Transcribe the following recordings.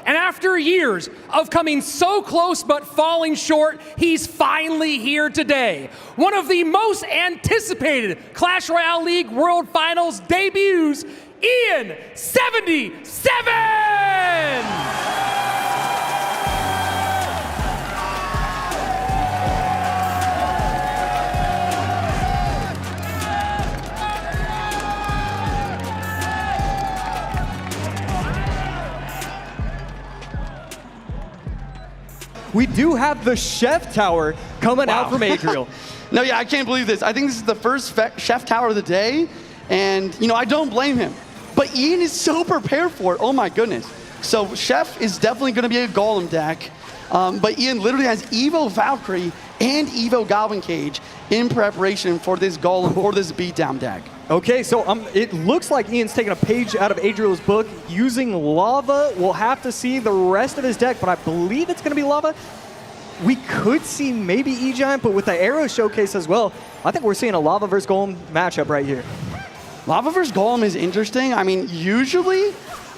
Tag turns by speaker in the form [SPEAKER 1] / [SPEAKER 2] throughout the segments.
[SPEAKER 1] And after years of coming so close but falling short, he's finally here today. One of the most anticipated Clash Royale League World Finals debuts, IAN77!
[SPEAKER 2] We do have the Chef Tower coming out from Adriel.
[SPEAKER 3] No, yeah, I can't believe this. I think this is the first Chef Tower of the day, and you know, I don't blame him. But Ian is so prepared for it. Oh my goodness. So Chef is definitely going to be a Golem deck, but Ian literally has Evo Valkyrie and Evo Goblin Cage in preparation for this Golem or this beatdown deck.
[SPEAKER 2] Okay, so it looks like Ian's taking a page out of Adriel's book using Lava. We'll have to see the rest of his deck, but I believe it's going to be Lava. We could see maybe E-Giant, but with the Arrow Showcase as well, I think we're seeing a Lava versus Golem matchup right here.
[SPEAKER 3] Lava versus Golem is interesting. I mean, usually,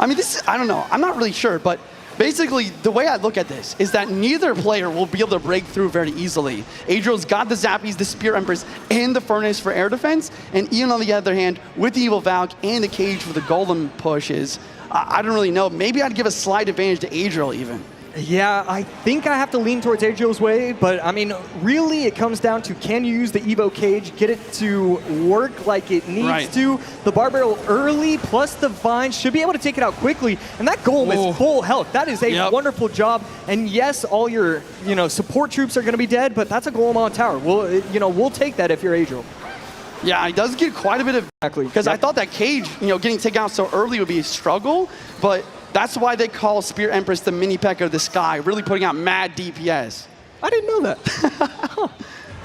[SPEAKER 3] this, I don't know. I'm not really sure, but basically, the way I look at this is that neither player will be able to break through very easily. Adriel's got the Zappies, the Spear Empress, and the Furnace for air defense, and Ian, on the other hand, with the Evil Valk and the Cage for the Golem pushes, I don't really know. Maybe I'd give a slight advantage to Adriel even.
[SPEAKER 2] Yeah, I think I have to lean towards Adriel's way, but I mean, really it comes down to, can you use the Evo Cage, get it to work like it needs to? The Bar Barrel early, plus the Vine, should be able to take it out quickly, and that Golem is full health. That is a wonderful job, and yes, all your support troops are going to be dead, but that's a Golem on tower. We'll take that if you're Adriel.
[SPEAKER 3] Yeah, he does get quite a bit of... Because I thought that Cage, getting taken out so early would be a struggle, but that's why they call Spear Empress the mini P.E.K.K.A. of the sky, really putting out mad DPS.
[SPEAKER 2] I didn't know that.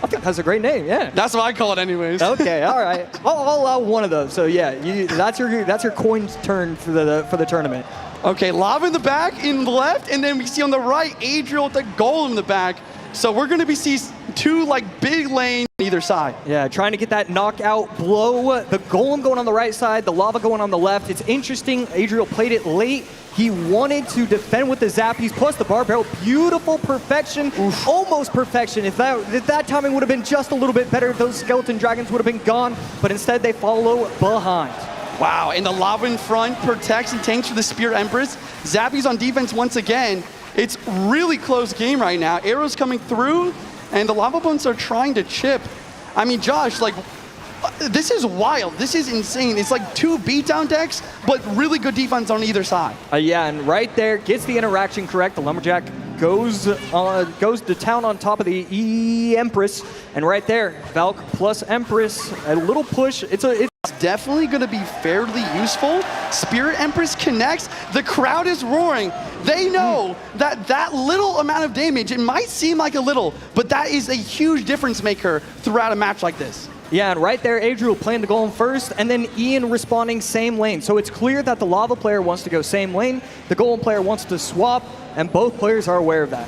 [SPEAKER 2] I think that's a great name, yeah.
[SPEAKER 3] That's what I call it anyways.
[SPEAKER 2] Okay, all right. I'll allow one of those. So yeah, that's your coin's turn for the tournament.
[SPEAKER 3] Okay, Lava in the back, in the left, and then we see on the right, Adriel with the Golem in the back. So we're going to see two big lanes on either side.
[SPEAKER 2] Yeah, trying to get that knockout blow. The Golem going on the right side, the Lava going on the left. It's interesting, Adriel played it late. He wanted to defend with the Zappies, plus the Bar Barrel. Beautiful perfection, almost perfection. If that timing would have been just a little bit better, those Skeleton Dragons would have been gone, but instead they follow behind.
[SPEAKER 3] Wow, and the Lava in front protects and tanks for the Spear Empress. Zappies on defense once again. It's really close game right now. Arrows coming through, and the Lava Bones are trying to chip. I mean, Josh, this is wild. This is insane. It's like two beatdown decks, but really good defense on either side.
[SPEAKER 2] Yeah, and right there, gets the interaction correct. The Lumberjack goes to town on top of the Empress, and right there, Valk plus Empress, a little push. It's
[SPEAKER 3] definitely going to be fairly useful. Spirit Empress connects. The crowd is roaring. They know that little amount of damage, it might seem like a little, but that is a huge difference maker throughout a match like this.
[SPEAKER 2] Yeah, and right there, Adriel playing the Golem first, and then Ian responding same lane. So it's clear that the Lava player wants to go same lane, the Golem player wants to swap, and both players are aware of that.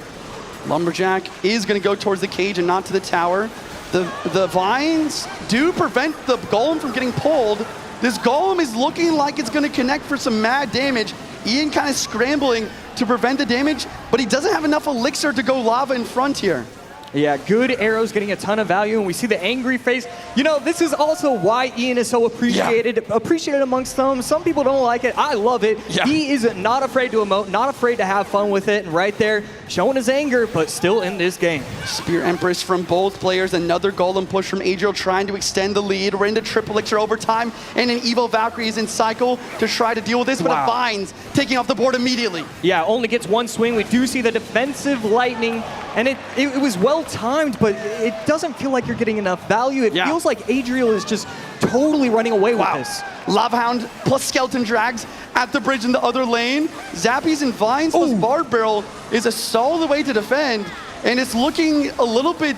[SPEAKER 3] Lumberjack is going to go towards the cage and not to the tower. The Vines do prevent the Golem from getting pulled. This Golem is looking like it's going to connect for some mad damage. Ian kind of scrambling to prevent the damage, but he doesn't have enough elixir to go Lava in front here.
[SPEAKER 2] Yeah, good arrows getting a ton of value, and we see the angry face. This is also why Ian is so appreciated amongst some. Some people don't like it. I love it. Yeah. He is not afraid to emote, not afraid to have fun with it, and right there, showing his anger, but still in this game.
[SPEAKER 3] Spear Empress from both players. Another Golem push from Adriel trying to extend the lead. We're into triple elixir overtime, and an Evo Valkyrie is in cycle to try to deal with this, but a Vines taking off the board immediately.
[SPEAKER 2] Yeah, only gets one swing. We do see the defensive lightning, and it was well timed, but it doesn't feel like you're getting enough value. It feels like Adriel is just totally running away with this.
[SPEAKER 3] Lava Hound plus Skeleton Drags at the bridge in the other lane. Zappies and Vines plus Bar Barrel is a solid way to defend, and it's looking a little bit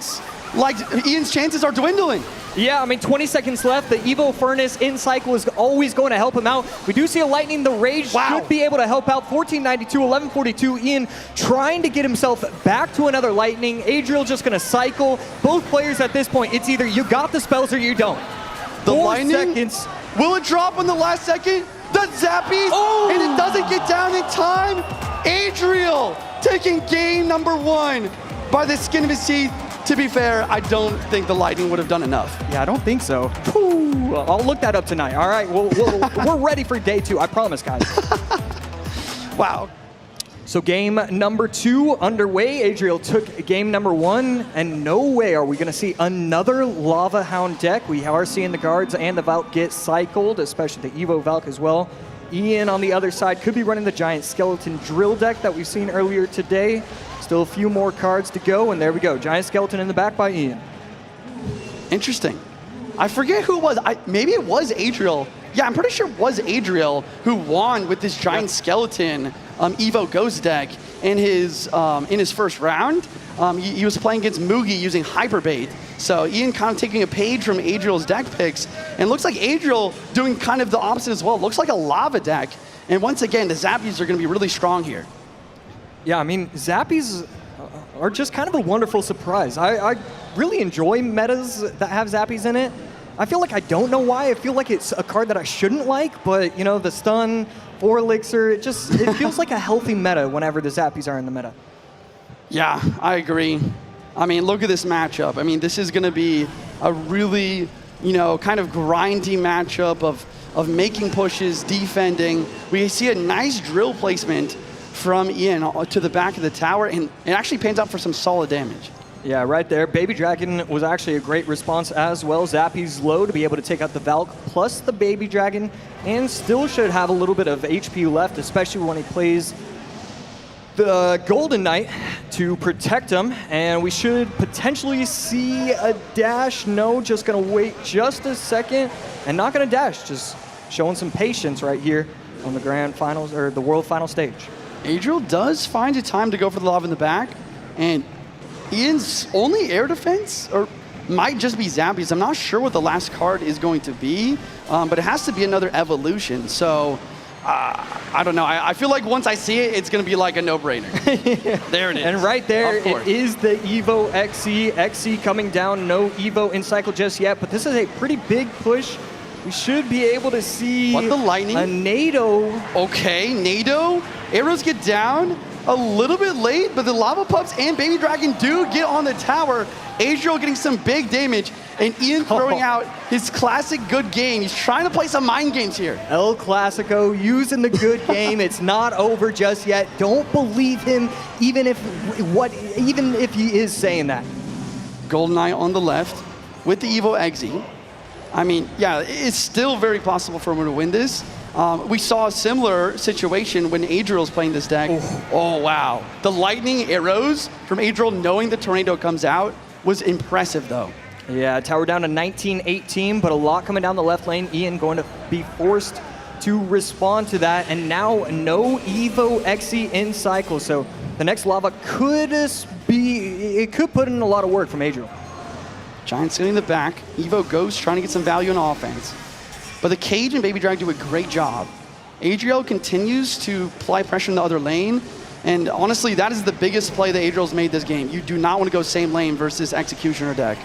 [SPEAKER 3] like Ian's chances are dwindling.
[SPEAKER 2] Yeah, 20 seconds left. The Evo Furnace in cycle is always going to help him out. We do see a Lightning. The Rage should be able to help out. 1492, 1142. Ian trying to get himself back to another Lightning. Adriel just going to cycle. Both players at this point, it's either you got the spells or you don't.
[SPEAKER 3] The Lightning, will it drop on the last second? The Zappies, and it doesn't get down in time. Adriel taking game number 1 by the skin of his teeth. To be fair, I don't think the Lightning would have done enough.
[SPEAKER 2] Yeah, I don't think so. Whew. I'll look that up tonight. All right, we're ready for day 2. I promise, guys.
[SPEAKER 3] Wow.
[SPEAKER 2] So game number 2 underway. Adriel took game number 1, and no way are we going to see another Lava Hound deck. We are seeing the guards and the Valk get cycled, especially the Evo Valk as well. Ian on the other side could be running the Giant Skeleton Drill deck that we've seen earlier today. Still a few more cards to go, and there we go. Giant Skeleton in the back by Ian.
[SPEAKER 3] Interesting. I forget who it was. Maybe it was Adriel. Yeah, I'm pretty sure it was Adriel who won with this Giant Skeleton Evo Ghost deck in his first round. He was playing against Mugi using Hyperbait. So Ian kind of taking a page from Adriel's deck picks. And it looks like Adriel doing kind of the opposite as well. It looks like a Lava deck. And once again, the Zappies are going to be really strong here.
[SPEAKER 2] Yeah, I mean, Zappies are just kind of a wonderful surprise. I really enjoy metas that have Zappies in it. I feel like I don't know why. I feel like it's a card that I shouldn't like, but, you know, the stun, 4 elixir, it feels like a healthy meta whenever the Zappies are in the meta.
[SPEAKER 3] Yeah, I agree. I mean, look at this matchup. I mean, this is going to be a really, you know, kind of grindy matchup of making pushes, defending. We see a nice drill placement from Ian to the back of the tower, and it actually pans out for some solid damage.
[SPEAKER 2] Yeah, right there. Baby Dragon was actually a great response as well. Zappy's low to be able to take out the Valk plus the Baby Dragon, and still should have a little bit of HP left, especially when he plays the Golden Knight to protect him. And we should potentially see a dash. No, just going to wait just a second and not going to dash. Just showing some patience right here on the grand finals, or the world final stage.
[SPEAKER 3] Adriel does find a time to go for the Lava in the back, and Ian's only air defense, or might just be Zappies. I'm not sure what the last card is going to be, but it has to be another evolution. So I don't know. I feel like once I see it, it's going to be like a no-brainer. There it is.
[SPEAKER 2] And right there, it is the Evo XE. XE coming down. No Evo in cycle just yet, but this is a pretty big push. We should be able to see
[SPEAKER 3] what, the Lightning?
[SPEAKER 2] A NATO.
[SPEAKER 3] Okay, NATO. Arrows get down a little bit late, but the Lava Pups and Baby Dragon do get on the tower. Adriel getting some big damage, and Ian throwing out his classic good game. He's trying to play some mind games here.
[SPEAKER 2] El Clasico using the good game. It's not over just yet. Don't believe him, even if he is saying that.
[SPEAKER 3] GoldenEye on the left with the Evo Exi. I mean, yeah, it's still very possible for him to win this. We saw a similar situation when Adriel's playing this deck. Oh, wow. The lightning arrows from Adriel knowing the tornado comes out was impressive, though.
[SPEAKER 2] Yeah, tower down to 19-18, but a lot coming down the left lane. Ian going to be forced to respond to that, and now no Evo Exi in cycle. So the next Lava could put in a lot of work from Adriel.
[SPEAKER 3] Giant sitting in the back. Evo Ghost trying to get some value on offense. But the Cage and Baby Dragon do a great job. Adriel continues to apply pressure in the other lane. And honestly, that is the biggest play that Adriel's made this game. You do not want to go same lane versus Executioner deck.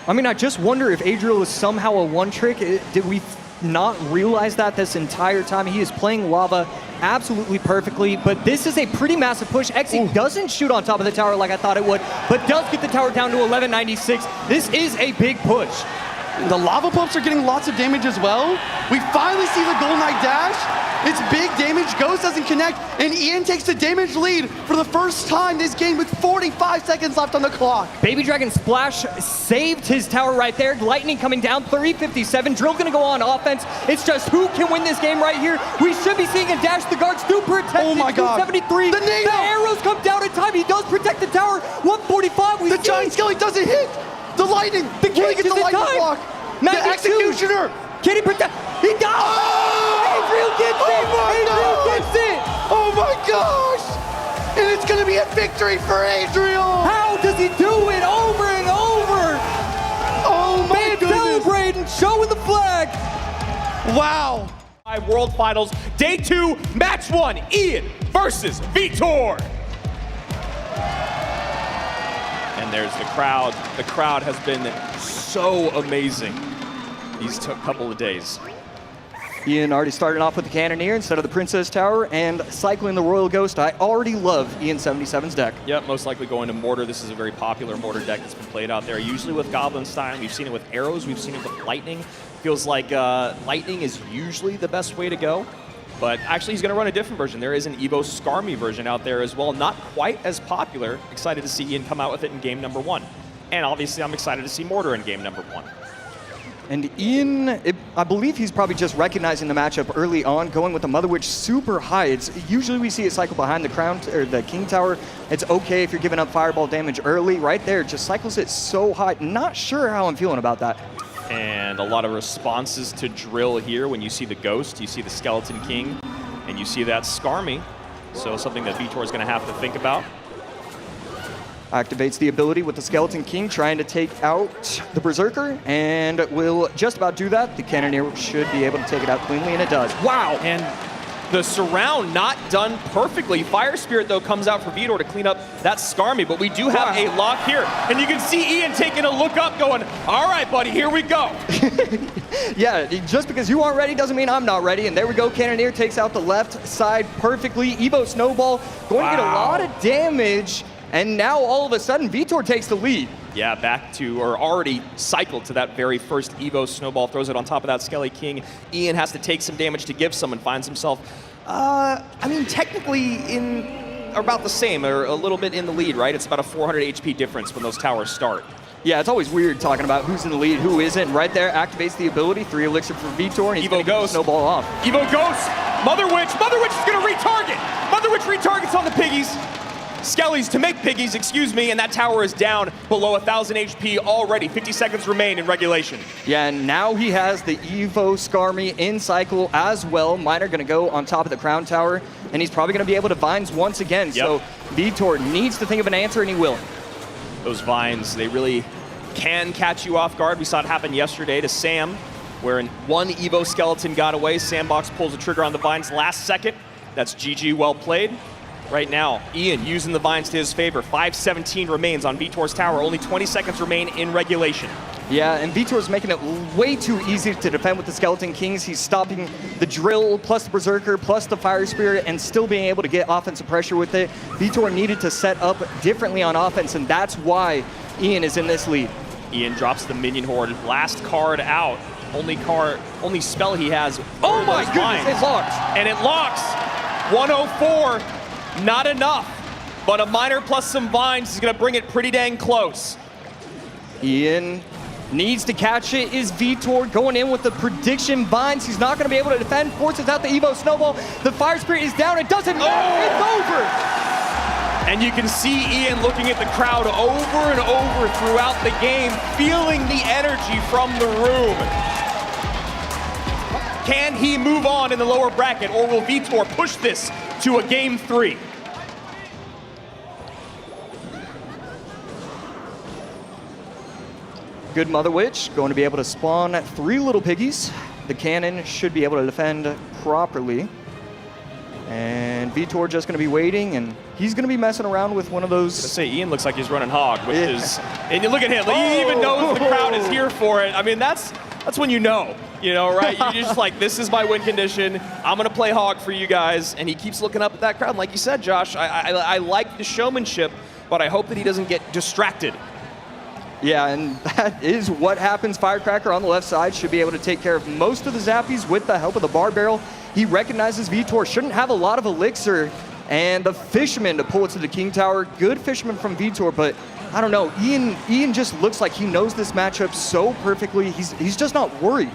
[SPEAKER 2] I mean, I just wonder if Adriel is somehow a one-trick. Did we not realize that this entire time? He is playing Lava absolutely perfectly, but this is a pretty massive push. Exi doesn't shoot on top of the tower like I thought it would, but does get the tower down to 1196. This is a big push.
[SPEAKER 3] The Lava Pumps are getting lots of damage as well. We finally see the Golden Knight dash. It's big damage. Ghost doesn't connect, and Ian takes the damage lead for the first time this game with 45 seconds left on the clock.
[SPEAKER 2] Baby Dragon Splash saved his tower right there. Lightning coming down, 357. Drill gonna go on offense. It's just who can win this game right here. We should be seeing a dash. The guards do protect.
[SPEAKER 3] Oh my God.
[SPEAKER 2] 273.
[SPEAKER 3] The NATO.
[SPEAKER 2] The arrows come down in time. He does protect the tower. 145.
[SPEAKER 3] The Giant Skelly doesn't hit. The Lightning.
[SPEAKER 2] The Cage is in time.
[SPEAKER 3] Block. The Executioner.
[SPEAKER 2] Can he protect? He does!
[SPEAKER 3] Oh!
[SPEAKER 2] Adriel gets it! Adriel gets it!
[SPEAKER 3] Oh my gosh! And it's going to be a victory for Adriel!
[SPEAKER 2] How does he do it over and over?
[SPEAKER 3] Oh my goodness!
[SPEAKER 2] Celebrating, showing the flag!
[SPEAKER 3] Wow!
[SPEAKER 4] World Finals, Day 2, Match 1, Ian versus Vitor. And there's the crowd. The crowd has been so amazing these couple of days.
[SPEAKER 2] Ian already started off with the Cannoneer instead of the Princess Tower, and cycling the Royal Ghost. I already love IAN77's deck.
[SPEAKER 4] Yep, most likely going to Mortar. This is a very popular Mortar deck that's been played out there, usually with Goblin Stein. We've seen it with Arrows, we've seen it with Lightning. Feels like Lightning is usually the best way to go, but actually he's going to run a different version. There is an Evo Skarmy version out there as well, not quite as popular. Excited to see Ian come out with it in game number 1. And obviously I'm excited to see Mortar in game number 1.
[SPEAKER 2] And Ian, I believe he's probably just recognizing the matchup early on, going with the Mother Witch super high. It's usually we see it cycle behind the crown or the King Tower. It's okay if you're giving up fireball damage early. Right there, just cycles it so high. Not sure how I'm feeling about that.
[SPEAKER 4] And a lot of responses to drill here. When you see the Ghost, you see the Skeleton King, and you see that Skarmy. So something that Vitor is going to have to think about.
[SPEAKER 2] Activates the ability with the Skeleton King, trying to take out the Berserker, and will just about do that. The Cannoneer should be able to take it out cleanly, and it does. Wow!
[SPEAKER 4] And the surround not done perfectly. Fire Spirit, though, comes out for Vitor to clean up that Skarmy, but we do have a lock here. And you can see Ian taking a look up going, all right, buddy, here we go.
[SPEAKER 2] Yeah, just because you aren't ready doesn't mean I'm not ready. And there we go, Cannoneer takes out the left side perfectly. Evo Snowball going to get a lot of damage. And now all of a sudden, Vitor takes the lead.
[SPEAKER 4] Yeah, back to, or already cycled to that very first Evo Snowball, throws it on top of that Skelly King. Ian has to take some damage to give some and finds himself, I mean, technically in about the same, or a little bit in the lead, right? It's about a 400 HP difference when those towers start.
[SPEAKER 2] Yeah, it's always weird talking about who's in the lead, who isn't. Right there, activates the ability, 3 elixir for Vitor, and he's
[SPEAKER 4] Evo Ghost.
[SPEAKER 2] Snowball off.
[SPEAKER 4] Evo Ghost, Mother Witch is gonna retarget. Mother Witch retargets on the piggies. Skellies to make piggies, excuse me, and that tower is down below 1,000 HP already. 50 seconds remain in regulation.
[SPEAKER 2] Yeah, and now he has the Evo Skarmy in cycle as well. Miner gonna go on top of the Crown Tower, and he's probably gonna be able to Vines once again.
[SPEAKER 4] Yep.
[SPEAKER 2] So Vitor needs to think of an answer, and he will.
[SPEAKER 4] Those Vines, they really can catch you off guard. We saw it happen yesterday to Sam, where in one Evo Skeleton got away. Sandbox pulls the trigger on the Vines last second. That's GG, well played. Right now, Ian using the Vines to his favor. 5:17 remains on Vitor's tower. Only 20 seconds remain in regulation.
[SPEAKER 2] Yeah, and Vitor's making it way too easy to defend with the Skeleton Kings. He's stopping the drill, plus the Berserker, plus the Fire Spirit, and still being able to get offensive pressure with it. Vitor needed to set up differently on offense, and that's why Ian is in this lead.
[SPEAKER 4] Ian drops the Minion Horde. Last card out. Only spell he has.
[SPEAKER 2] Oh my goodness, it locks.
[SPEAKER 4] And it locks. 104. Not enough, but a Miner plus some Vines is going to bring it pretty dang close.
[SPEAKER 2] Ian needs to catch it. Is Vitor going in with the prediction Vines? He's not going to be able to defend. Forces out the Evo Snowball. The Fire Spirit is down. It doesn't matter. It's over.
[SPEAKER 4] And you can see Ian looking at the crowd over and over throughout the game, feeling the energy from the room. Can he move on in the lower bracket, or will Vitor push this to a game 3?
[SPEAKER 2] Good Mother Witch, going to be able to spawn 3 little piggies. The cannon should be able to defend properly. And Vitor just going to be waiting, and he's going to be messing around with one of those.
[SPEAKER 4] Let's say Ian looks like he's running hog, which is, and you look at him, he even knows the crowd is here for it. I mean, that's when you know, right? You're just like, this is my win condition. I'm going to play hog for you guys. And he keeps looking up at that crowd. And like you said, Josh, I like the showmanship, but I hope that he doesn't get distracted.
[SPEAKER 2] Yeah, and that is what happens. Firecracker on the left side should be able to take care of most of the Zappies with the help of the Bar Barrel. He recognizes Vitor shouldn't have a lot of elixir, and the Fisherman to pull it to the King Tower. Good Fisherman from Vitor, but I don't know. Ian just looks like he knows this matchup so perfectly. He's just not worried.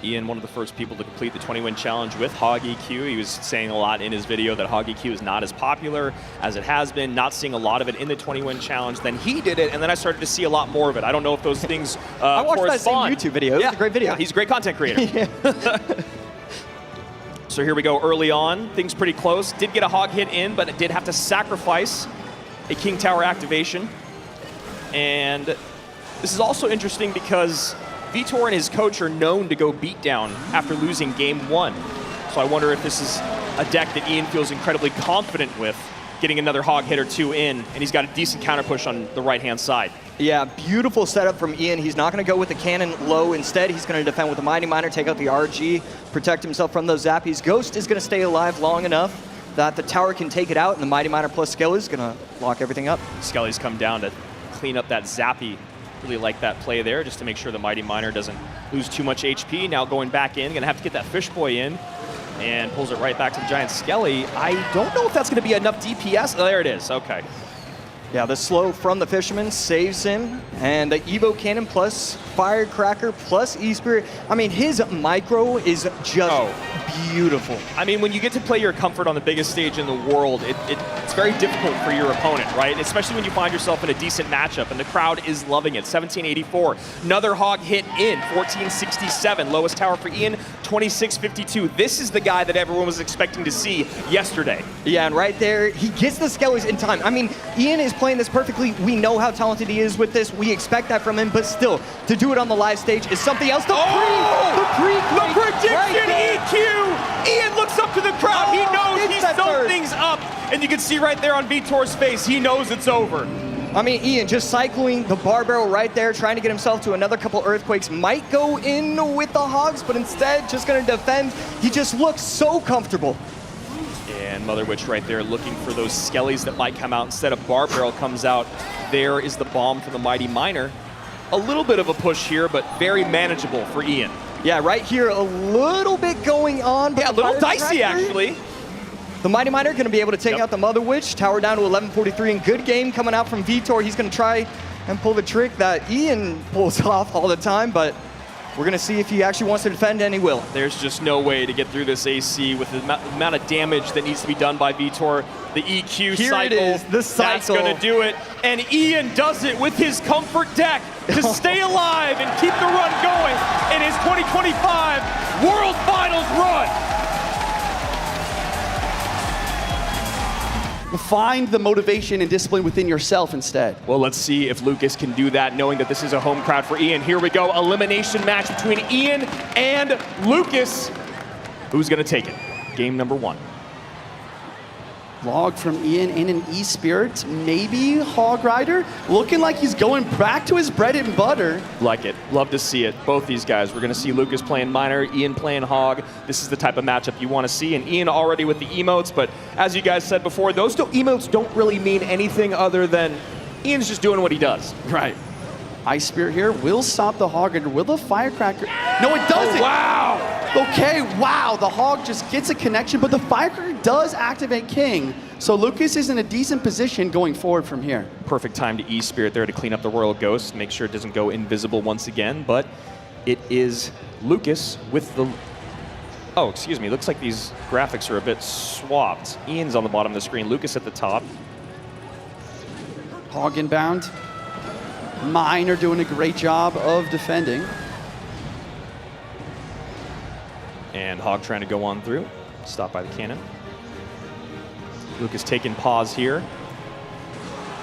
[SPEAKER 4] Ian, one of the first people to complete the 20-win challenge with Hog EQ. He was saying a lot in his video that Hog EQ is not as popular as it has been, not seeing a lot of it in the 20-win challenge. Then he did it, and then I started to see a lot more of it. I don't know if those things
[SPEAKER 2] I watched that same YouTube video. It was a great video.
[SPEAKER 4] Yeah, he's a great content creator. Yeah. So here we go early on. Things pretty close. Did get a Hog hit in, but it did have to sacrifice a King Tower activation. And this is also interesting because Vitor and his coach are known to go beat down after losing game 1. So I wonder if this is a deck that Ian feels incredibly confident with, getting another Hog hit or 2 in, and he's got a decent counter push on the right-hand side.
[SPEAKER 2] Yeah, beautiful setup from Ian. He's not going to go with the cannon low. Instead, he's going to defend with the Mighty Miner, take out the RG, protect himself from those zappies. Ghost is going to stay alive long enough that the tower can take it out, and the Mighty Miner plus Skelly is going to lock everything up.
[SPEAKER 4] Skelly's come down to clean up that zappy. Really like that play there, just to make sure the Mighty Miner doesn't lose too much HP. Now going back in, going to have to get that Fish Boy in, and pulls it right back to the Giant Skelly. I don't know if that's going to be enough DPS. Oh, there it is. Okay.
[SPEAKER 2] Yeah, the slow from the Fisherman saves him, and the Evo Cannon plus Firecracker plus E-Spirit. I mean, his micro is just beautiful.
[SPEAKER 4] I mean, when you get to play your comfort on the biggest stage in the world, it's very difficult for your opponent, right? Especially when you find yourself in a decent matchup, and the crowd is loving it. 1784, another hog hit in, 1467. Lowest tower for Ian, 2652. This is the guy that everyone was expecting to see yesterday.
[SPEAKER 2] Yeah, and right there, he gets the Skellies in time. I mean, Ian is playing this perfectly. We know how talented he is with this. We expect that from him, but still, to do it on the live stage is something else. The
[SPEAKER 4] prediction
[SPEAKER 2] right
[SPEAKER 4] EQ! Ian looks up to the crowd. He knows he's sewn things up. And you can see right there on Vitor's face, he knows it's over.
[SPEAKER 2] I mean, Ian just cycling the bar barrel right there, trying to get himself to another couple Earthquakes. Might go in with the Hogs, but instead just going to defend. He just looks so comfortable.
[SPEAKER 4] And Mother Witch right there looking for those Skellies that might come out. Instead of Bar Barrel comes out. There is the bomb from the Mighty Miner. A little bit of a push here, but very manageable for Ian.
[SPEAKER 2] Yeah, right here, a little bit going on. But
[SPEAKER 4] yeah, a little dicey, actually.
[SPEAKER 2] The Mighty Miner going to be able to take out the Mother Witch. Tower down to 1143, and good game coming out from Vitor. He's going to try and pull the trick that Ian pulls off all the time, but we're going to see if he actually wants to defend, and he will.
[SPEAKER 4] There's just no way to get through this AC with the amount of damage that needs to be done by Vitor. The EQ
[SPEAKER 2] Here
[SPEAKER 4] cycle,
[SPEAKER 2] it is, the cycle.
[SPEAKER 4] That's going to do it. And Ian does it with his comfort deck to stay alive and keep the run going in his 2025 World Finals run.
[SPEAKER 3] Find the motivation and discipline within yourself instead.
[SPEAKER 4] Well, let's see if Lucas can do that, knowing that this is a home crowd for Ian. Here we go, elimination match between Ian and Lucas. Who's going to take it? Game number 1.
[SPEAKER 3] Log from Ian in an E-Spirit, maybe Hog Rider. Looking like he's going back to his bread and butter.
[SPEAKER 4] Like it. Love to see it. Both these guys. We're going to see Lucas playing Miner, Ian playing Hog. This is the type of matchup you want to see. And Ian already with the emotes, but as you guys said before, those emotes don't really mean anything other than Ian's just doing what he does.
[SPEAKER 3] Right. Ice Spirit here will stop the Hog Rider. Will the Firecracker? No, it doesn't.
[SPEAKER 4] Oh, wow.
[SPEAKER 3] Okay, wow. The Hog just gets a connection, but the Firecracker does activate King. So Lucas is in a decent position going forward from here.
[SPEAKER 4] Perfect time to E-Spirit there to clean up the Royal Ghost, make sure it doesn't go invisible once again, but it is Lucas with the... Oh, excuse me. Looks like these graphics are a bit swapped. Ian's on the bottom of the screen, Lucas at the top.
[SPEAKER 3] Hog inbound. Miner doing a great job of defending.
[SPEAKER 4] And Hog trying to go on through. Stopped by the cannon. Lucas taking pause here.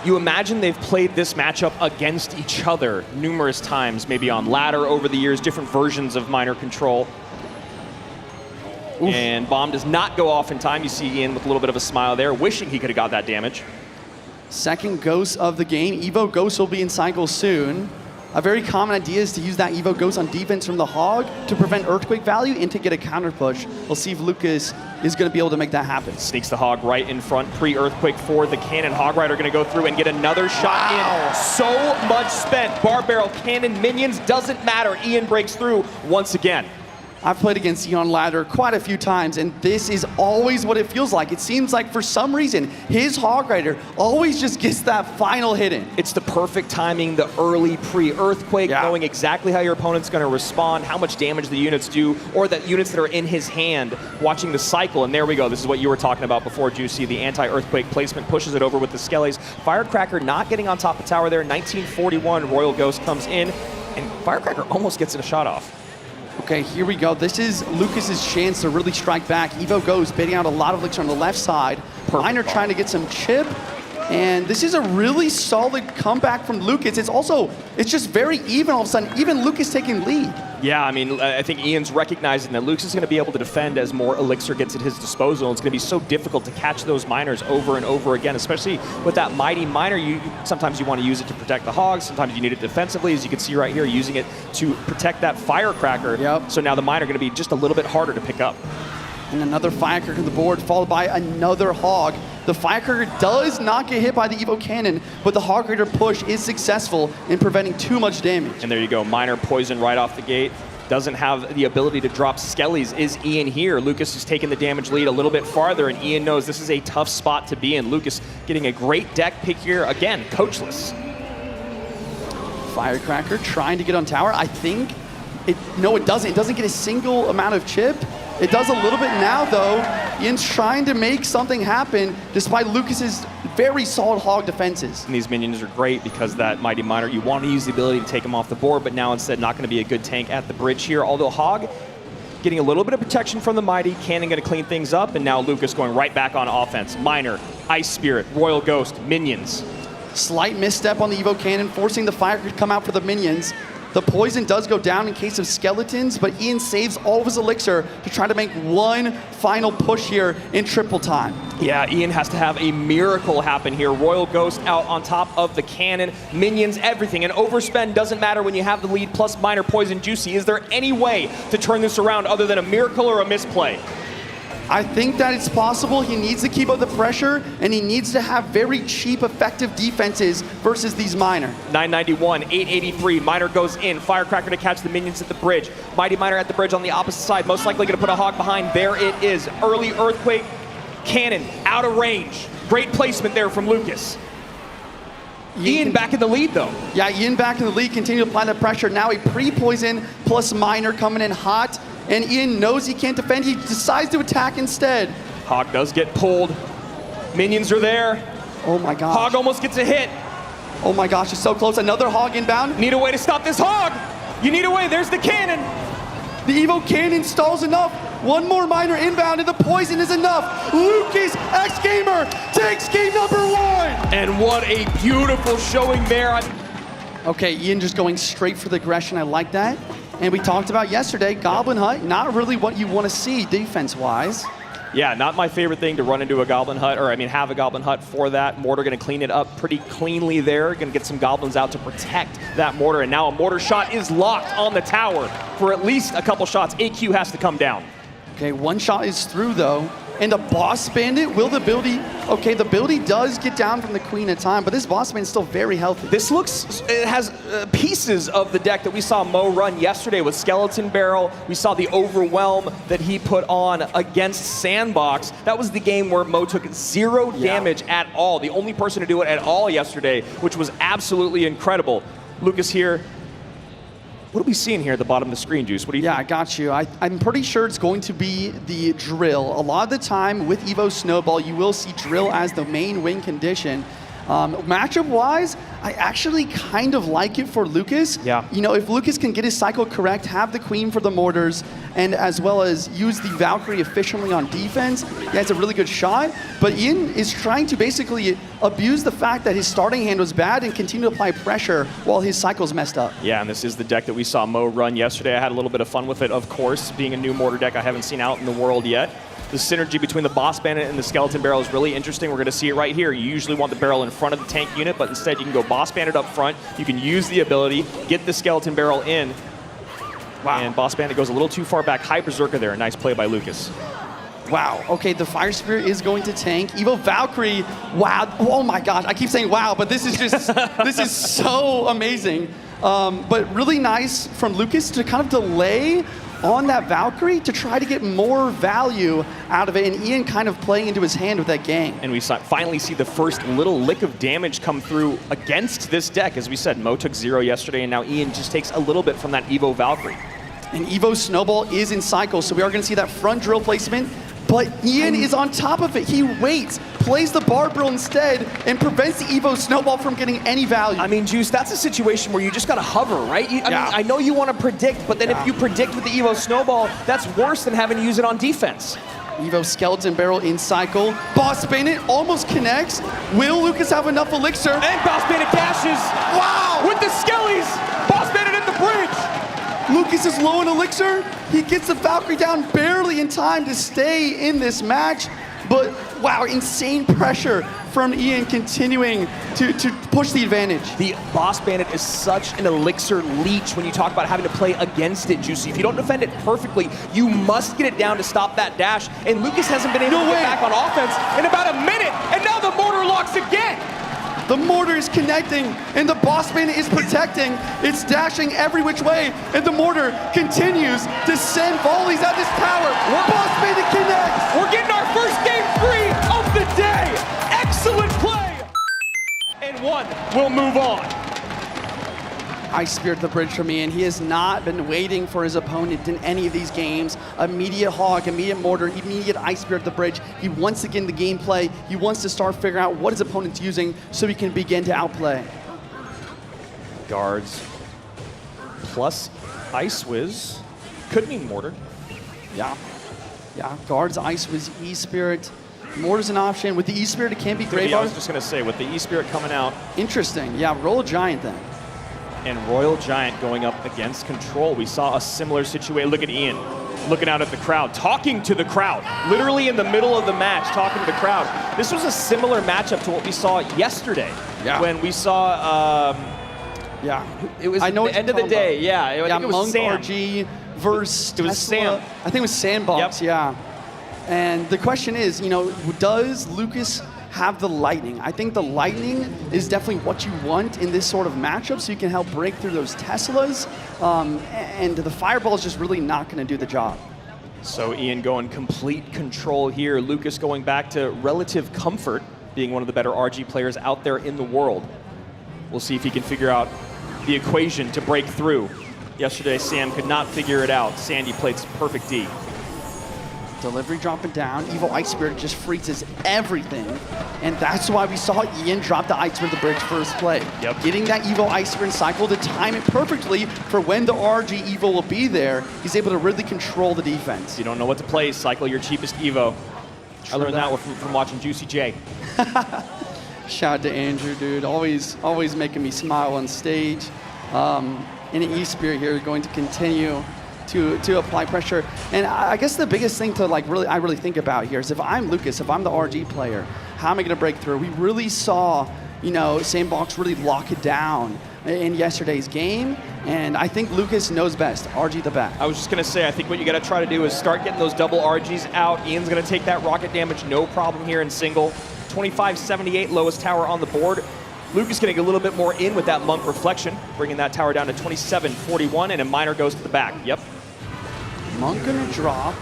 [SPEAKER 4] You imagine they've played this matchup against each other numerous times, maybe on ladder over the years, different versions of Miner control. Oof. And bomb does not go off in time. You see Ian with a little bit of a smile there, wishing he could have got that damage.
[SPEAKER 3] Second Ghost of the game. Evo Ghost will be in cycle soon. A very common idea is to use that Evo Ghost on defense from the Hog to prevent Earthquake value and to get a counter push. We'll see if Lucas is going to be able to make that happen.
[SPEAKER 4] Sneaks the Hog right in front, pre-Earthquake for the cannon. Hog Rider going to go through and get another shot in. So much spent. Bar Barrel, cannon, minions, doesn't matter. Ian breaks through once again.
[SPEAKER 3] I've played against Ian on ladder quite a few times, and this is always what it feels like. It seems like for some reason, his Hog Rider always just gets that final hit in.
[SPEAKER 4] It's the perfect timing, the early pre-Earthquake, knowing exactly how your opponent's going to respond, how much damage the units do, or the units that are in his hand, watching the cycle. And there we go. This is what you were talking about before, Juicy. The anti-Earthquake placement pushes it over with the Skellies. Firecracker not getting on top of the tower there. 1941, Royal Ghost comes in, and Firecracker almost gets a shot off.
[SPEAKER 3] Okay, here we go. This is Lucas's chance to really strike back. Evo goes baiting out a lot of licks on the left side. Miner trying to get some chip. And this is a really solid comeback from Lucas. It's just very even all of a sudden. Even Lucas taking lead.
[SPEAKER 4] Yeah, I mean, I think Ian's recognizing that Lucas is going to be able to defend as more Elixir gets at his disposal. It's going to be so difficult to catch those miners over and over again, especially with that Mighty Miner. Sometimes you want to use it to protect the Hogs. Sometimes you need it defensively, as you can see right here, using it to protect that Firecracker.
[SPEAKER 3] Yep.
[SPEAKER 4] So now the Miner going to be just a little bit harder to pick up.
[SPEAKER 3] And another Firecracker on the board, followed by another Hog. The Firecracker does not get hit by the Evo Cannon, but the Hog Raider push is successful in preventing too much damage.
[SPEAKER 4] And there you go, Miner poison right off the gate. Doesn't have the ability to drop Skellies. Is Ian here? Lucas is taking the damage lead a little bit farther, and Ian knows this is a tough spot to be in. Lucas getting a great deck pick here. Again, coachless.
[SPEAKER 3] Firecracker trying to get on tower. I think, no, it doesn't. It doesn't get a single amount of chip. It does a little bit now, though. Ian's trying to make something happen despite Lucas's very solid Hog defenses.
[SPEAKER 4] And these minions are great because that Mighty Miner, you want to use the ability to take him off the board, but now instead not going to be a good tank at the bridge here. Although Hog getting a little bit of protection from the Mighty, Cannon going to clean things up, and now Lucas going right back on offense. Miner, Ice Spirit, Royal Ghost, minions.
[SPEAKER 3] Slight misstep on the Evo Cannon, forcing the Firecracker to come out for the minions. The poison does go down in case of skeletons, but Ian saves all of his Elixir to try to make one final push here in triple time.
[SPEAKER 4] Yeah, Ian has to have a miracle happen here. Royal Ghost out on top of the cannon, minions, everything. And overspend doesn't matter when you have the lead, plus Miner, Poison, Juicy. Is there any way to turn this around other than a miracle or a misplay?
[SPEAKER 3] I think that it's possible. He needs to keep up the pressure, and he needs to have very cheap, effective defenses versus these Miner.
[SPEAKER 4] 991, 883, Miner goes in. Firecracker to catch the minions at the bridge. Mighty Miner at the bridge on the opposite side, most likely going to put a Hog behind. There it is. Early Earthquake, Cannon out of range. Great placement there from Lucas. Ian back in the lead, though.
[SPEAKER 3] Yeah, Ian back in the lead, continue to apply that pressure. Now a pre-poison plus Miner coming in hot. And Ian knows he can't defend. He decides to attack instead.
[SPEAKER 4] Hog does get pulled. Minions are there.
[SPEAKER 3] Oh my gosh.
[SPEAKER 4] Hog almost gets a hit.
[SPEAKER 3] Oh my gosh, it's so close. Another Hog inbound.
[SPEAKER 4] Need a way to stop this Hog. You need a way. There's the cannon.
[SPEAKER 3] The Evo Cannon stalls enough. One more Miner inbound and the poison is enough. Lucas X Gamer takes game number 1.
[SPEAKER 4] And what a beautiful showing there.
[SPEAKER 3] Okay, Ian just going straight for the aggression. I like that. And we talked about yesterday, Goblin Hut, not really what you want to see defense-wise.
[SPEAKER 4] Yeah, not my favorite thing to run into a Goblin Hut, or I mean have a Goblin Hut for that. Mortar going to clean it up pretty cleanly there. Going to get some Goblins out to protect that Mortar. And now a Mortar shot is locked on the tower for at least a couple shots. AQ has to come down.
[SPEAKER 3] Okay, one shot is through though. And the Boss Bandit, will the ability, okay, the ability does get down from the Queen at time, but this Boss Bandit is still very healthy.
[SPEAKER 4] This looks, it has pieces of the deck that we saw Mo run yesterday with Skeleton Barrel. We saw the Overwhelm that he put on against Sandbox. That was the game where Mo took 0 damage at all. The only person to do it at all yesterday, which was absolutely incredible. Lucas here. What are we seeing here at the bottom of the screen, Juice? What do you think?
[SPEAKER 3] I got you. I'm pretty sure it's going to be the Drill. A lot of the time with Evo Snowball, you will see Drill as the main win condition. Matchup-wise, I actually kind of like it for Lucas.
[SPEAKER 4] Yeah.
[SPEAKER 3] You know, if Lucas can get his cycle correct, have the Queen for the Mortars, and as well as use the Valkyrie efficiently on defense, yeah, it's a really good shot. But Ian is trying to basically abuse the fact that his starting hand was bad and continue to apply pressure while his cycle's messed up.
[SPEAKER 4] Yeah, and this is the deck that we saw Mo run yesterday. I had a little bit of fun with it, of course, being a new Mortar deck I haven't seen out in the world yet. The synergy between the Boss Bandit and the Skeleton Barrel is really interesting. We're going to see it right here. You usually want the barrel in front of the tank unit, but instead you can go Boss Bandit up front. You can use the ability, get the Skeleton Barrel in. Wow. And Boss Bandit goes a little too far back. High Berserker there. A nice play by Lucas.
[SPEAKER 3] Wow. Okay, the Fire Spirit is going to tank. Evo Valkyrie, wow. Oh my gosh, I keep saying wow, but this is just, this is so amazing. But really nice from Lucas to kind of delay on that Valkyrie to try to get more value out of it, and Ian kind of playing into his hand with that gang.
[SPEAKER 4] And we finally see the first little lick of damage come through against this deck. As we said, Mo took 0 yesterday, and now Ian just takes a little bit from that Evo Valkyrie.
[SPEAKER 3] And Evo Snowball is in cycle, so we are going to see that front drill placement, but Ian is on top of it. He waits, plays the Barb Drill instead, and prevents the Evo Snowball from getting any value.
[SPEAKER 4] I mean, Juice, that's a situation where you just got to hover, right? I mean, I know you want to predict, but then if you predict with the Evo Snowball, that's worse than having to use it on defense.
[SPEAKER 3] Evo Skeleton Barrel in cycle. Boss Bandit almost connects. Will Lucas have enough elixir?
[SPEAKER 4] And Boss Bandit dashes.
[SPEAKER 3] Wow!
[SPEAKER 4] With the Skellies. Boss Bandit at the bridge.
[SPEAKER 3] Lucas is low in elixir. He gets the Valkyrie down barely in time to stay in this match. But wow, insane pressure from Ian continuing to push the advantage.
[SPEAKER 4] The Boss Bandit is such an elixir leech when you talk about having to play against it, Juicy. If you don't defend it perfectly, you must get it down to stop that dash. And Lucas hasn't been able to get back on offense in about a minute. And now the mortar locks again.
[SPEAKER 3] The mortar is connecting, and the Boss Bandit is protecting. It's dashing every which way, and the mortar continues to send volleys at this tower. Boss Bandit connects.
[SPEAKER 4] We're getting our first game 3 of the day. Excellent play. And one will move on.
[SPEAKER 3] Ice Spirit the bridge from Ian. He has not been waiting for his opponent in any of these games. Immediate hog, immediate mortar, immediate Ice Spirit the bridge. He wants to get in the gameplay. He wants to start figuring out what his opponent's using so he can begin to outplay.
[SPEAKER 4] Guards plus Ice Whiz. Could mean mortar.
[SPEAKER 3] Yeah, guards, Ice Whiz, E-Spirit. Mortar's an option. With the E-Spirit, it can be Grave.
[SPEAKER 4] I was just going to say, with the E-Spirit coming out.
[SPEAKER 3] Interesting. Yeah, roll a Giant then.
[SPEAKER 4] And Royal Giant going up against Control. We saw a similar situation. Look at Ian looking out at the crowd, talking to the crowd, literally in the middle of the match, talking to the crowd. This was a similar matchup to what we saw yesterday.
[SPEAKER 3] Yeah.
[SPEAKER 4] When we saw, it was
[SPEAKER 3] I know
[SPEAKER 4] the end of the day. Yeah, I think it was
[SPEAKER 3] Monk
[SPEAKER 4] Sam.
[SPEAKER 3] RG versus
[SPEAKER 4] It was
[SPEAKER 3] Tesla.
[SPEAKER 4] Sam.
[SPEAKER 3] I think it was Sandbox,
[SPEAKER 4] Yep.
[SPEAKER 3] yeah. And the question is, does Lucas have the lightning? I think the lightning is definitely what you want in this sort of matchup so you can help break through those Teslas. And the fireball is just really not going to do the job.
[SPEAKER 4] So Ian going complete control here. Lucas going back to relative comfort, being one of the better RG players out there in the world. We'll see if he can figure out the equation to break through. Yesterday, Sam could not figure it out. Sandy played perfect D.
[SPEAKER 3] Delivery dropping down. Evil Ice Spirit just freezes everything. And that's why we saw Ian drop the Ice Spirit the bridge first play.
[SPEAKER 4] Yep.
[SPEAKER 3] Getting that Evil Ice Spirit cycle to time it perfectly for when the RG Evil will be there. He's able to really control the defense.
[SPEAKER 4] You don't know what to play, cycle your cheapest Evo. I learned that from watching Juicy J.
[SPEAKER 3] Shout out to Andrew, dude. Always making me smile on stage. And an E-Spirit here going to continue to apply pressure. And I guess the biggest thing to I really think about here is if I'm Lucas, if I'm the RG player, how am I going to break through? We really saw, Sandbox really lock it down in yesterday's game, and I think Lucas knows best. RG the back.
[SPEAKER 4] I was just going to say, I think what you got to try to do is start getting those double RGs out. Ian's going to take that rocket damage, no problem here in single. 25-78, lowest tower on the board. Lucas getting a little bit more in with that Monk reflection, bringing that tower down to 27-41, and a miner goes to the back. Yep.
[SPEAKER 3] Monk gonna drop.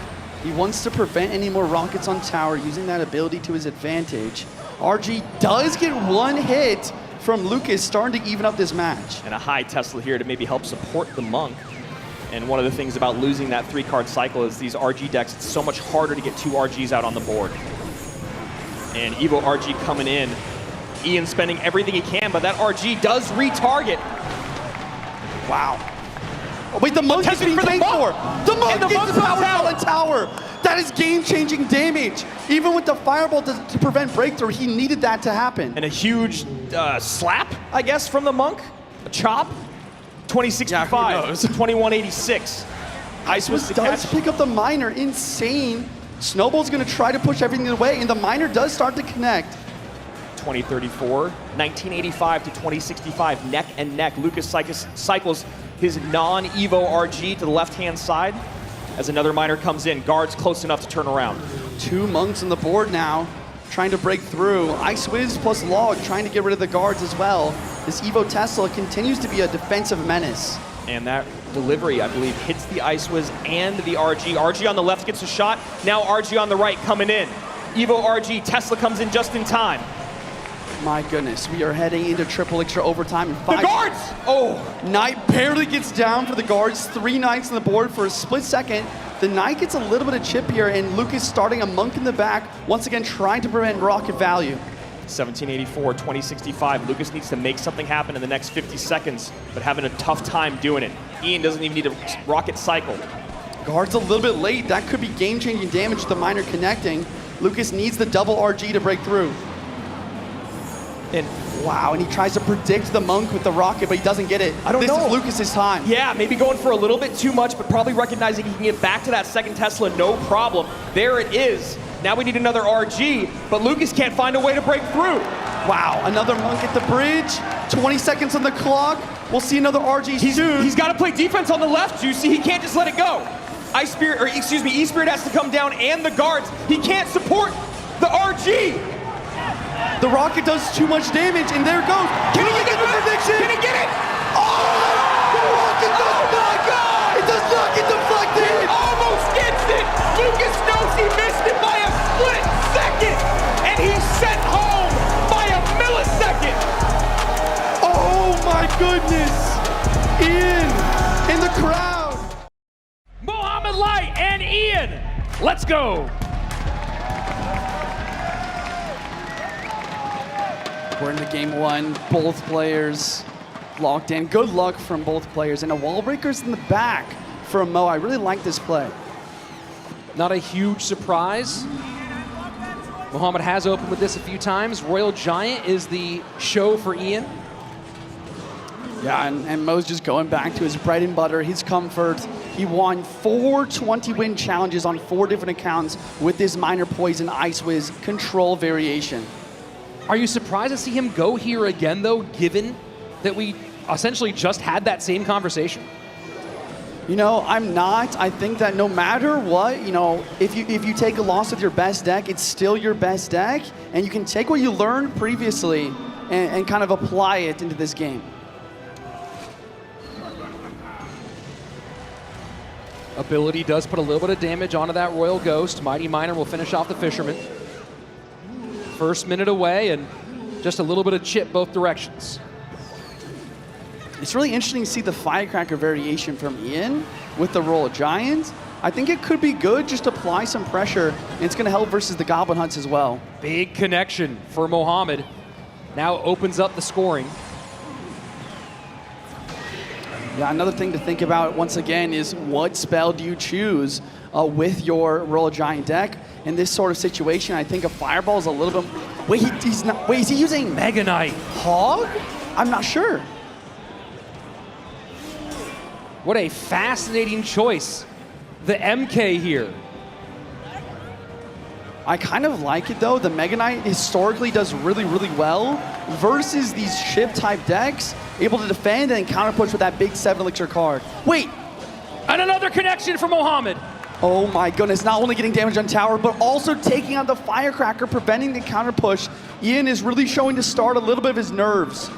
[SPEAKER 3] He wants to prevent any more rockets on tower, using that ability to his advantage. RG does get one hit from Lucas, starting to even up this match.
[SPEAKER 4] And a high Tesla here to maybe help support the Monk. And one of the things about losing that 3-card cycle is these RG decks, it's so much harder to get 2 RGs out on the board. And Evo RG coming in. Ian spending everything he can, but that RG does retarget.
[SPEAKER 3] Wow. Wait, the Monk is being tanked for. The Monk gets the power on tower. That is game-changing damage. Even with the fireball to prevent breakthrough, he needed that to happen.
[SPEAKER 4] And a huge slap, I guess, from the Monk. A chop. 2065 to 2186. Ice was the
[SPEAKER 3] does
[SPEAKER 4] catch.
[SPEAKER 3] pick up the miner. Insane. Snowball's going to try to push everything away, and the miner does start to connect.
[SPEAKER 4] 2034, 1985 to 2065, neck and neck. Lucas cycles his non-Evo RG to the left-hand side as another miner comes in. Guards close enough to turn around.
[SPEAKER 3] 2 monks on the board now, trying to break through. Ice Whiz plus Log trying to get rid of the guards as well. This Evo Tesla continues to be a defensive menace.
[SPEAKER 4] And that delivery, I believe, hits the Ice Whiz and the RG. RG on the left gets a shot. Now RG on the right coming in. Evo RG, Tesla comes in just in time.
[SPEAKER 3] My goodness, we are heading into triple extra overtime in 5.
[SPEAKER 4] The guards! Oh!
[SPEAKER 3] Knight barely gets down for the guards. 3 Knights on the board for a split second. The Knight gets a little bit of chip here, and Lucas starting a Monk in the back, once again trying to prevent rocket value.
[SPEAKER 4] 1784, 2065. Lucas needs to make something happen in the next 50 seconds, but having a tough time doing it. Ian doesn't even need a rocket cycle.
[SPEAKER 3] Guard's a little bit late. That could be game-changing damage to the miner connecting. Lucas needs the double RG to break through.
[SPEAKER 4] And
[SPEAKER 3] Wow, and he tries to predict the Monk with the rocket, but he doesn't get it.
[SPEAKER 4] I don't know.
[SPEAKER 3] This is Lucas's time.
[SPEAKER 4] Yeah, maybe going for a little bit too much, but probably recognizing he can get back to that second Tesla, no problem. There it is. Now we need another RG, but Lucas can't find a way to break through.
[SPEAKER 3] Wow, another Monk at the bridge. 20 seconds on the clock. We'll see another RG soon.
[SPEAKER 4] He's got to play defense on the left, Juicy. He can't just let it go. E-Spirit has to come down and the guards. He can't support the RG.
[SPEAKER 3] The rocket does too much damage, and there it goes. Can he get the prediction?
[SPEAKER 4] Can he get it?
[SPEAKER 3] Oh! The rocket does not go! It does not get deflected!
[SPEAKER 4] Almost gets it. Lucas knows he missed it by a split second, and he's sent home by a millisecond.
[SPEAKER 3] Oh my goodness! Ian in the crowd.
[SPEAKER 1] Mohamed Light and Ian, let's go.
[SPEAKER 3] We're into game one. Both players locked in. Good luck from both players. And a wall breaker's in the back from Mo. I really like this play.
[SPEAKER 1] Not a huge surprise. Mohamed has opened with this a few times. Royal Giant is the show for Ian.
[SPEAKER 3] Yeah, and Mo's just going back to his bread and butter, his comfort. He won 4 20-win challenges on 4 different accounts with this Minor Poison Ice Wiz control variation.
[SPEAKER 1] Are you surprised to see him go here again, though, given that we essentially just had that same conversation?
[SPEAKER 3] You know, I'm not. I think that no matter what, you know, if you take a loss with your best deck, it's still your best deck, and you can take what you learned previously and kind of apply it into this game.
[SPEAKER 1] Ability does put a little bit of damage onto that Royal Ghost. Mighty Miner will finish off the Fisherman. First minute away, and just a little bit of chip both directions.
[SPEAKER 3] It's really interesting to see the Firecracker variation from Ian with the Royal Giant. I think it could be good, just apply some pressure, and it's going to help versus the Goblin Hunts as well.
[SPEAKER 1] Big connection for Mohamed. Now opens up the scoring.
[SPEAKER 3] Yeah, another thing to think about once again is what spell do you choose with your Royal Giant deck? In this sort of situation, I think a Fireball is a little bit... Wait, he's not... Wait, is he using
[SPEAKER 1] Mega Knight.
[SPEAKER 3] Hog? I'm not sure.
[SPEAKER 1] What a fascinating choice. The MK here.
[SPEAKER 3] I kind of like it though. The Mega Knight historically does really, really well versus these chip-type decks, able to defend and counter push with that big 7 elixir card. Wait!
[SPEAKER 1] And another connection for Mohamed.
[SPEAKER 3] Oh my goodness, not only getting damage on tower, but also taking out the Firecracker, preventing the counter push. Ian is really showing to start a little bit of his nerves.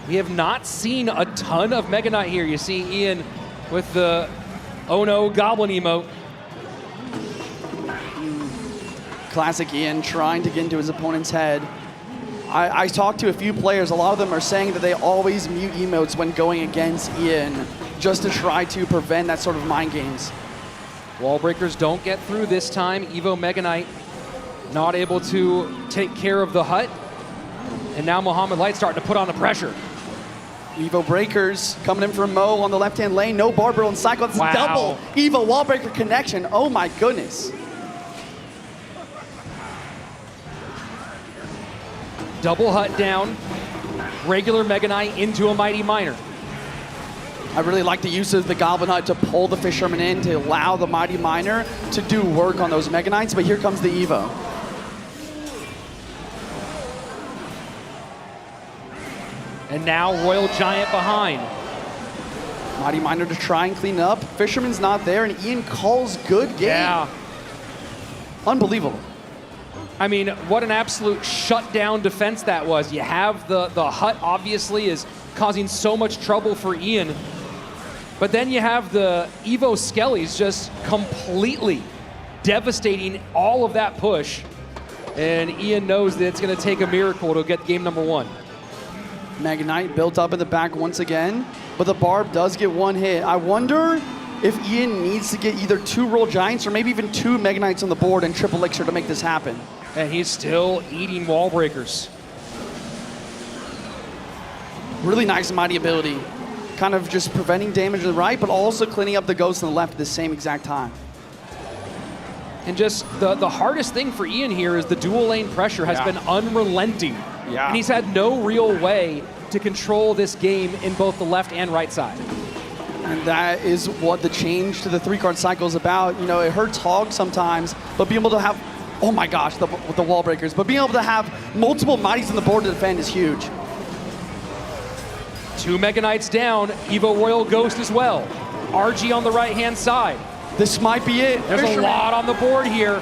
[SPEAKER 1] We have not seen a ton of Mega Knight here. You see Ian with the oh no Goblin emote.
[SPEAKER 3] Classic Ian trying to get into his opponent's head. I talked to a few players. A lot of them are saying that they always mute emotes when going against Ian, just to try to prevent that sort of mind games.
[SPEAKER 1] Wall breakers don't get through this time. Evo Mega Knight not able to take care of the hut. And now Mohamed Light starting to put on the pressure.
[SPEAKER 3] Evo breakers coming in from Mo on the left-hand lane. No Barbaro and Cycle. That's
[SPEAKER 1] wow.
[SPEAKER 3] Double Evo wall breaker connection. Oh my goodness.
[SPEAKER 1] Double hut down. Regular Mega Knight into a Mighty Miner.
[SPEAKER 3] I really like the use of the Goblin Hut to pull the Fisherman in to allow the Mighty Miner to do work on those Mega Knights, but here comes the Evo.
[SPEAKER 1] And now Royal Giant behind.
[SPEAKER 3] Mighty Miner to try and clean up. Fisherman's not there, and Ian calls good game.
[SPEAKER 1] Yeah.
[SPEAKER 3] Unbelievable.
[SPEAKER 1] I mean, what an absolute shutdown defense that was. You have the hut obviously is causing so much trouble for Ian. But then you have the Evo Skellies just completely devastating all of that push. And Ian knows that it's going to take a miracle to get game number 1.
[SPEAKER 3] Mega Knight built up in the back once again, but the Barb does get one hit. I wonder if Ian needs to get either 2 Royal Giants or maybe even 2 Mega Knights on the board and triple elixir to make this happen.
[SPEAKER 1] And he's still eating wall breakers.
[SPEAKER 3] Really nice Mighty ability. Kind of just preventing damage to the right, but also cleaning up the ghost on the left at the same exact time.
[SPEAKER 1] And just the hardest thing for Ian here is the dual lane pressure has been unrelenting.
[SPEAKER 3] Yeah.
[SPEAKER 1] And he's had no real way to control this game in both the left and right side.
[SPEAKER 3] And that is what the change to the 3-card cycle is about. You know, it hurts Hog sometimes, but being able to have, oh my gosh, with the wall breakers, but being able to have multiple Mighties on the board to defend is huge.
[SPEAKER 1] 2 Mega Knights down, Evo Royal Ghost as well. RG on the right-hand side.
[SPEAKER 3] This might be it.
[SPEAKER 1] There's a lot on the board here.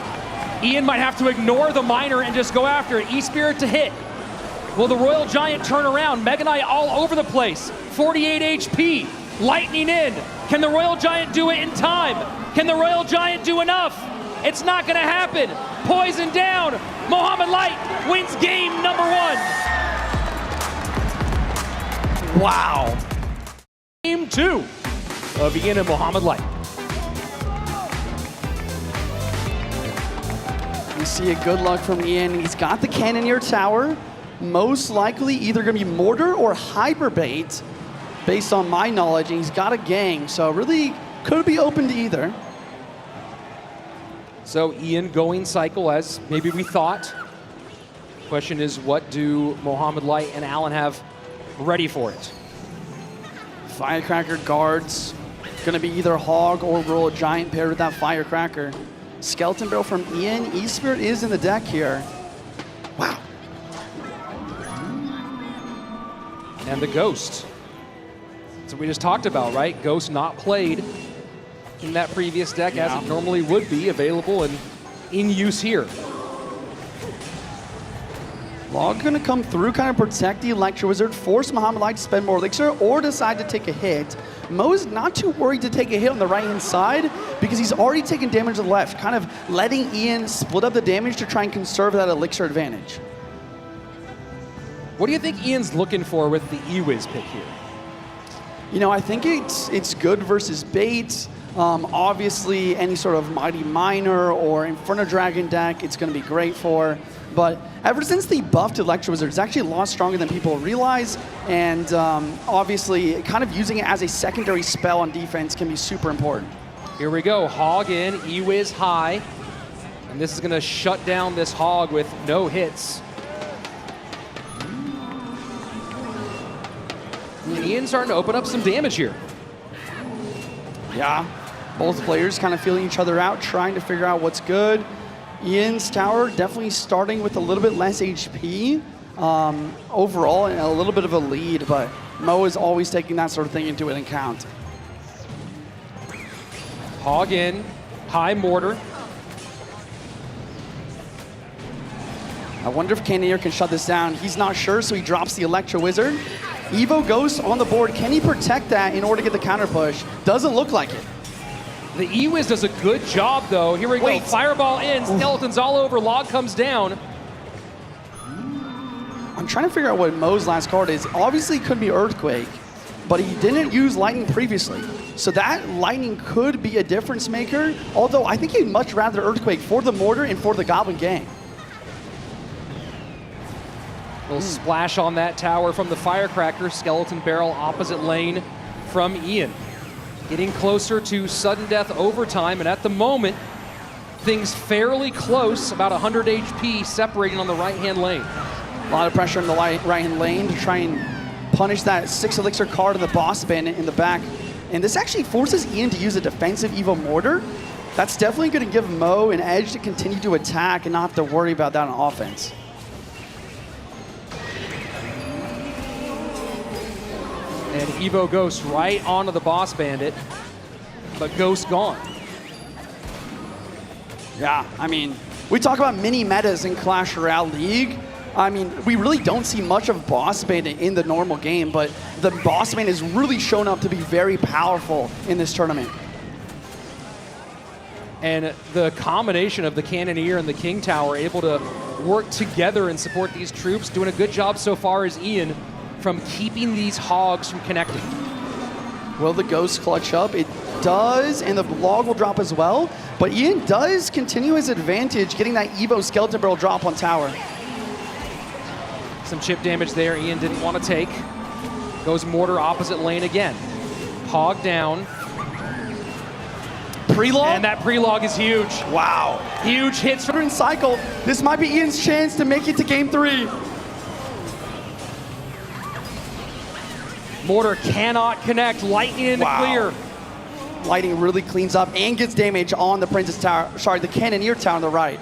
[SPEAKER 1] Ian might have to ignore the miner and just go after it. E-Spirit to hit. Will the Royal Giant turn around? Mega Knight all over the place. 48 HP. Lightning in. Can the Royal Giant do it in time? Can the Royal Giant do enough? It's not going to happen. Poison down. Mohamed Light wins game number 1.
[SPEAKER 3] Wow.
[SPEAKER 1] Game 2 of Ian and Mohamed Light.
[SPEAKER 3] We see a good luck from Ian. He's got the Cannoneer Tower. Most likely either going to be Mortar or Hyperbait, based on my knowledge. And he's got a gang, so really could be open to either.
[SPEAKER 1] So Ian going cycle as maybe we thought. Question is, what do Mohamed Light and Alan have ready for it?
[SPEAKER 3] Firecracker guards. Going to be either Hog or Royal Giant paired with that Firecracker. Skeleton Barrel from Ian. E-Spirit is in the deck here. Wow.
[SPEAKER 1] And the Ghost. So we just talked about, right? Ghost not played in that previous deck as it normally would be, available and in use here.
[SPEAKER 3] Log going to come through, kind of protect the Electro Wizard, force Mohamed Light to spend more elixir, or decide to take a hit. Mo is not too worried to take a hit on the right-hand side because he's already taken damage to the left, kind of letting Ian split up the damage to try and conserve that elixir advantage.
[SPEAKER 1] What do you think Ian's looking for with the E-Wiz pick here?
[SPEAKER 3] You know, I think it's good versus bait. Obviously, any sort of Mighty Miner or Inferno Dragon deck, it's going to be great for. But ever since the buffed Electro Wizard, it's actually a lot stronger than people realize. And obviously, kind of using it as a secondary spell on defense can be super important.
[SPEAKER 1] Here we go, Hog in, E-Wiz high. And this is going to shut down this Hog with no hits. Ian's starting to open up some damage here.
[SPEAKER 3] Yeah, both players kind of feeling each other out, trying to figure out what's good. Ian's tower definitely starting with a little bit less HP overall and a little bit of a lead, but Mo is always taking that sort of thing into account.
[SPEAKER 1] Hog in, high mortar.
[SPEAKER 3] I wonder if Cannoneer can shut this down. He's not sure, so he drops the Electro Wizard. Evo Ghost on the board. Can he protect that in order to get the counter push? Doesn't look like it.
[SPEAKER 1] The E-Wiz does a good job, though. Here we go. Fireball in, skeletons all over, Log comes down.
[SPEAKER 3] I'm trying to figure out what Mo's last card is. Obviously, it could be Earthquake, but he didn't use Lightning previously. So that Lightning could be a difference maker, although I think he'd much rather Earthquake for the Mortar and for the Goblin Gang.
[SPEAKER 1] Little splash on that tower from the Firecracker. Skeleton Barrel opposite lane from Ian. Getting closer to sudden death overtime, and at the moment, things fairly close, about 100 HP separating on the right-hand lane.
[SPEAKER 3] A lot of pressure in the right-hand lane to try and punish that 6 elixir card of the Boss Bandit in the back. And this actually forces Ian to use a defensive Evo Mortar. That's definitely going to give Mo an edge to continue to attack and not have to worry about that on offense.
[SPEAKER 1] And Evo Ghost right onto the Boss Bandit, but Ghost gone.
[SPEAKER 3] Yeah, I mean, we talk about mini metas in Clash Royale League. I mean, we really don't see much of Boss Bandit in the normal game, but the Boss Bandit has really shown up to be very powerful in this tournament.
[SPEAKER 1] And the combination of the Cannoneer and the King Tower able to work together and support these troops, doing a good job so far as Ian from keeping these Hogs from connecting.
[SPEAKER 3] Will the Ghost clutch up? It does, and the Log will drop as well. But Ian does continue his advantage, getting that Evo Skeleton Barrel drop on tower.
[SPEAKER 1] Some chip damage there Ian didn't want to take. Goes Mortar opposite lane again. Hog down.
[SPEAKER 3] pre-log?
[SPEAKER 1] And that pre-log is huge.
[SPEAKER 3] Wow.
[SPEAKER 1] Huge hits from
[SPEAKER 3] Cycle. This might be Ian's chance to make it to game 3.
[SPEAKER 1] Mortar cannot connect. Lightning in the clear.
[SPEAKER 3] Lightning really cleans up and gets damage on the Princess Tower. Sorry, the Cannoneer Tower on the right.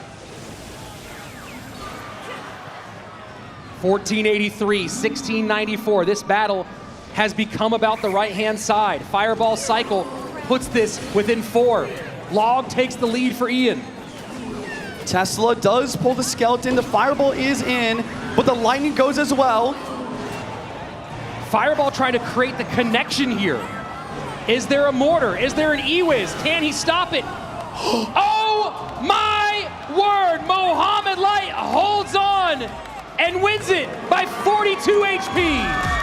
[SPEAKER 1] 1483, 1694. This battle has become about the right-hand side. Fireball Cycle puts this within 4. Log takes the lead for Ian.
[SPEAKER 3] Tesla does pull the skeleton. The Fireball is in, but the Lightning goes as well.
[SPEAKER 1] Fireball trying to create the connection here. Is there a mortar? Is there an E-Wiz? Can he stop it? Oh my word! Mohamed Light holds on and wins it by 42 HP.